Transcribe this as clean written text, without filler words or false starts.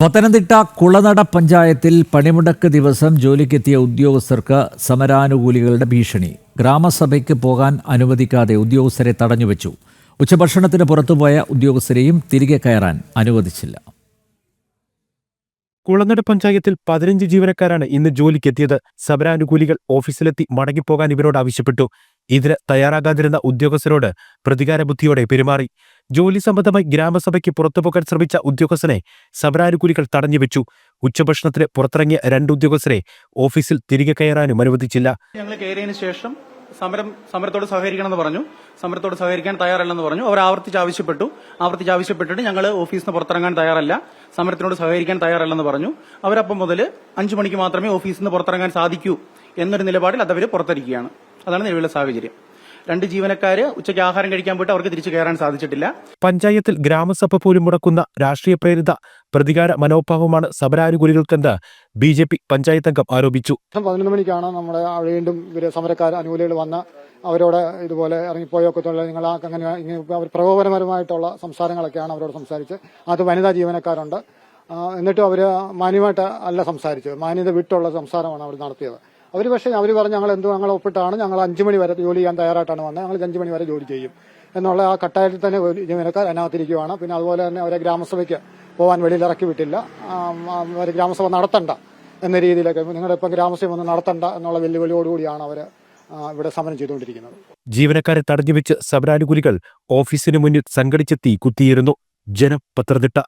പത്തനംതിട്ട കുളനട പഞ്ചായത്തിൽ പണിമുടക്ക് ദിവസം ജോലിക്കെത്തിയ ഉദ്യോഗസ്ഥർക്ക് സമരാനുകൂലികളുടെ ഭീഷണി. ഗ്രാമസഭയ്ക്ക് പോകാൻ അനുവദിക്കാതെ ഉദ്യോഗസ്ഥരെ തടഞ്ഞുവെച്ചു. ഉച്ചഭക്ഷണത്തിന് പുറത്തുപോയ ഉദ്യോഗസ്ഥരെയും തിരികെ കയറാൻ അനുവദിച്ചില്ല. കുളനട പഞ്ചായത്തിൽ 15 ജീവനക്കാരാണ് ഇന്ന് ജോലിക്കെത്തിയത്. സമരാനുകൂലികൾ ഓഫീസിലെത്തി മടങ്ങിപ്പോകാൻ ഇവരോട് ആവശ്യപ്പെട്ടു. ഇതിന് തയ്യാറാകാതിരുന്ന ഉദ്യോഗസ്ഥരോട് പ്രതികാരബുദ്ധിയോടെ പെരുമാറി. ജോലി സംബന്ധമായി ഗ്രാമസഭയ്ക്ക് പുറത്തുപോകാൻ ശ്രമിച്ച ഉദ്യോഗസ്ഥനെ സമരാനുകൂലികൾ തടഞ്ഞുവെച്ചു. ഉച്ചഭക്ഷണത്തിന് പുറത്തിറങ്ങിയ 2 ഉദ്യോഗസ്ഥരെ ഓഫീസിൽ തിരികെ കയറാനും അനുവദിച്ചില്ല. ഞങ്ങൾ കയറിയതിനു ശേഷം സമരത്തോട് സഹകരിക്കണമെന്ന് പറഞ്ഞു. സമരത്തോട് സഹകരിക്കാൻ തയ്യാറല്ലെന്ന് പറഞ്ഞു. അവർ ആവർത്തിച്ചാവശ്യപ്പെട്ടിട്ട് ഞങ്ങൾ ഓഫീസിൽ നിന്ന് പുറത്തിറങ്ങാൻ തയ്യാറല്ല, സമരത്തിനോട് സഹകരിക്കാൻ തയ്യാറല്ലെന്ന് പറഞ്ഞു. അവരപ്പം മുതൽ 5 മണിക്ക് മാത്രമേ ഓഫീസിൽ നിന്ന് പുറത്തിറങ്ങാൻ സാധിക്കൂ എന്നൊരു നിലപാടിൽ അതവർ പുറത്തിരിക്കുകയാണ്. അതാണ് നിലവിലെ സാഹചര്യം. 2 ജീവനക്കാര് ഉച്ചയ്ക്ക് ആഹാരം കഴിക്കാൻ പോയിട്ട് അവർക്ക് തിരിച്ചു കയറാൻ സാധിച്ചിട്ടില്ല. പഞ്ചായത്തിൽ ഗ്രാമസഭ പോലും മുടക്കുന്ന രാഷ്ട്രീയ പ്രേരിത പ്രതികാര മനോഭാവമാണ് സമരാനുകൂലികൾക്കെന്ന് BJP പഞ്ചായത്ത് അംഗം ആരോപിച്ചു. 11 മണിക്കാണ് നമ്മുടെ വീണ്ടും സമരക്കാർ അനുകൂലികൾ വന്ന് അവരോട് ഇതുപോലെ ഇറങ്ങിപ്പോയൊക്കെ നിങ്ങൾ അങ്ങനെ അവർ പ്രകോപനപരമായിട്ടുള്ള സംസാരങ്ങളൊക്കെയാണ് അവരോട് സംസാരിച്ച്. അത് വനിതാ ജീവനക്കാരുണ്ട്. എന്നിട്ടും അവർ മാന്യമായിട്ട് അല്ല സംസാരിച്ചത്, മാന്യത വിട്ടുള്ള സംസാരമാണ് അവർ നടത്തിയത്. അവർ പറഞ്ഞു ഞങ്ങൾ ഒപ്പിട്ടാണ്, ഞങ്ങൾ 5 മണി വരെ ജോലി ചെയ്യാൻ തയ്യാറായിട്ടാണ് വന്നത്, ഞങ്ങൾ 5 മണി വരെ ജോലി ചെയ്യും എന്നുള്ള ആ കട്ടായത്തിൽ തന്നെ ജീവനക്കാർ അതിനകത്തിരിക്കുകയാണ്. പിന്നെ അതുപോലെ തന്നെ അവരെ ഗ്രാമസഭയ്ക്ക് പോകാൻ വെളിയിൽ ഇറക്കി വിട്ടില്ല. അവർ ഗ്രാമസഭ നടത്തണ്ട എന്ന രീതിയിലൊക്കെ നിങ്ങളിപ്പം ഗ്രാമസഭ ഒന്നും നടത്തണ്ട എന്നുള്ള വെല്ലുവിളിയോടുകൂടിയാണ് അവർ ഇവിടെ സമരം ചെയ്തുകൊണ്ടിരിക്കുന്നത്. ജീവനക്കാരെ തടഞ്ഞുവെച്ച് സമരാനുകൂലികൾ ഓഫീസിന് മുന്നിൽ സംഘടിച്ചെത്തി കുത്തിയിരുന്നു. ജനം, പത്തനംതിട്ട.